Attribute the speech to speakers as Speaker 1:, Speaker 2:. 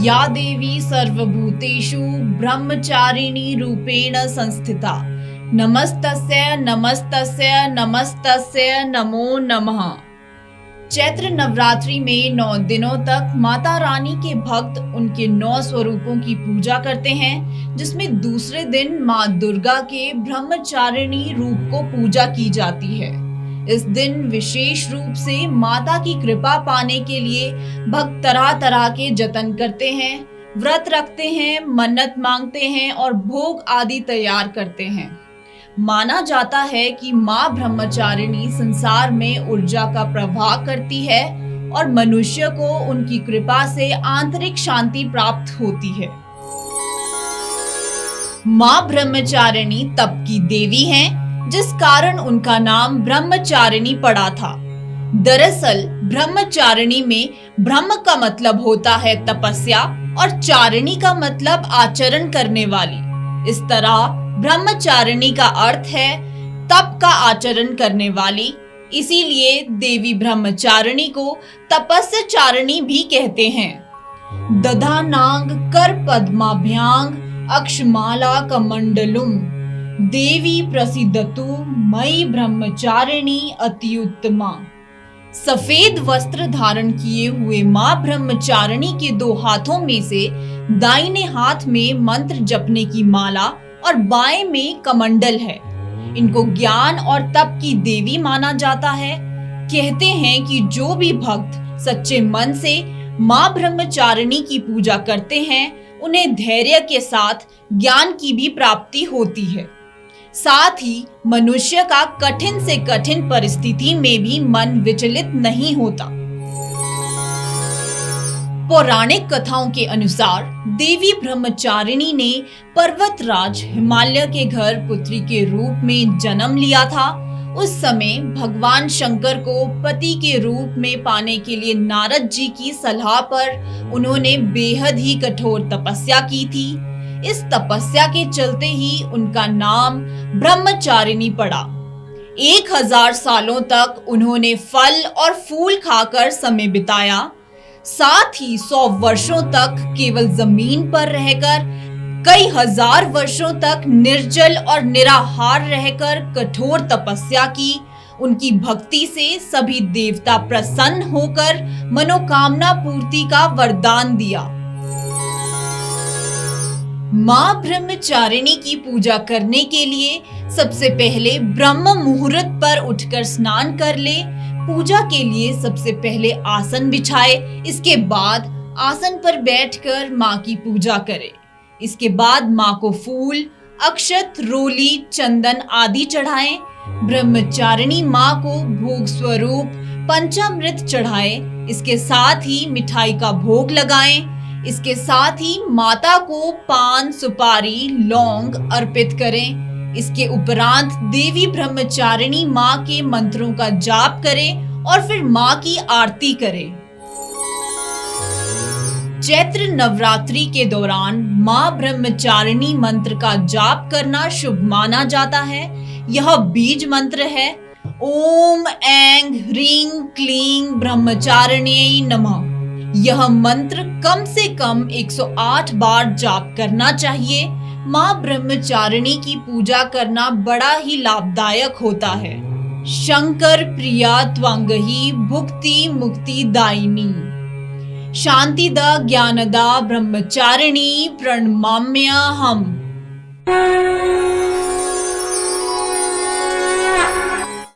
Speaker 1: या देवी सर्वभूतेषु ब्रह्मचारिणी रूपेण संस्थिता नमस्तस्यै नमस्तस्यै नमस्तस्यै नमो नमः। चैत्र नवरात्रि में 9 दिनों तक माता रानी के भक्त उनके 9 स्वरूपों की पूजा करते हैं, जिसमें दूसरे दिन माँ दुर्गा के ब्रह्मचारिणी रूप को पूजा की जाती है। इस दिन विशेष रूप से माता की कृपा पाने के लिए भक्त तरह तरह के जतन करते हैं, व्रत रखते हैं, मन्नत मांगते हैं और भोग आदि तैयार करते हैं। माना जाता है कि माँ ब्रह्मचारिणी संसार में ऊर्जा का प्रवाह करती है और मनुष्य को उनकी कृपा से आंतरिक शांति प्राप्त होती है। माँ ब्रह्मचारिणी तप की देवी हैं, जिस कारण उनका नाम ब्रह्मचारिणी पड़ा था। दरअसल ब्रह्मचारिणी में ब्रह्म का मतलब होता है तपस्या और चारिणी का मतलब आचरण करने वाली। इस तरह ब्रह्मचारिणी का अर्थ है तप का आचरण करने वाली, इसीलिए देवी ब्रह्मचारिणी को तपस्याचारिणी भी कहते हैं। दधानांग कर पद्माभ्यांग अक्षमाला कमंडलुम देवी प्रसिद्धतु मई ब्रह्मचारिणी अत्युत्तमा। सफेद वस्त्र धारण किए हुए माँ ब्रह्मचारिणी के 2 हाथों में से दाहिने हाथ में मंत्र जपने की माला और बाएं में कमंडल है। इनको ज्ञान और तप की देवी माना जाता है। कहते हैं कि जो भी भक्त सच्चे मन से माँ ब्रह्मचारिणी की पूजा करते हैं, उन्हें धैर्य के साथ ज्ञान की भी प्राप्ति होती है। साथ ही मनुष्य का कठिन से कठिन परिस्थिति में भी मन विचलित नहीं होता। पौराणिक कथाओं के अनुसार देवी ब्रह्मचारिणी ने पर्वतराज हिमालय के घर पुत्री के रूप में जन्म लिया था। उस समय भगवान शंकर को पति के रूप में पाने के लिए नारद जी की सलाह पर उन्होंने बेहद ही कठोर तपस्या की थी। इस तपस्या के चलते ही उनका नाम ब्रह्मचारिणी पड़ा। 1000 सालों तक उन्होंने फल और फूल खाकर समय बिताया। साथ ही 100 वर्षों तक केवल जमीन पर रहकर, कई हजार वर्षों तक निर्जल और निराहार रहकर कठोर तपस्या की। उनकी भक्ति से सभी देवता प्रसन्न होकर मनोकामना पूर्ति का वरदान दिया। माँ ब्रह्मचारिणी की पूजा करने के लिए सबसे पहले ब्रह्म मुहूर्त पर उठकर स्नान कर ले। पूजा के लिए सबसे पहले आसन बिछाए, इसके बाद आसन पर बैठकर माँ की पूजा करे। इसके बाद माँ को फूल, अक्षत, रोली, चंदन आदि चढ़ाएं। ब्रह्मचारिणी माँ को भोग स्वरूप पंचामृत चढ़ाएं। इसके साथ ही मिठाई का भोग लगाएं। इसके साथ ही माता को पान, सुपारी, लौंग अर्पित करें। इसके उपरांत देवी ब्रह्मचारिणी माँ के मंत्रों का जाप करें और फिर माँ की आरती करें। चैत्र नवरात्रि के दौरान माँ ब्रह्मचारिणी मंत्र का जाप करना शुभ माना जाता है। यह बीज मंत्र है। ओम ऐं ह्रीं क्लीं ब्रह्मचारिण्यै नमः। यह मंत्र कम से कम 108 बार जाप करना चाहिए। माँ ब्रह्मचारिणी की पूजा करना बड़ा ही लाभदायक होता है। शंकर प्रिया त्वांगही भुक्ति मुक्ति दायिनी शांतिदा ज्ञानदा ब्रह्मचारिणी प्रणमाम्यहम्।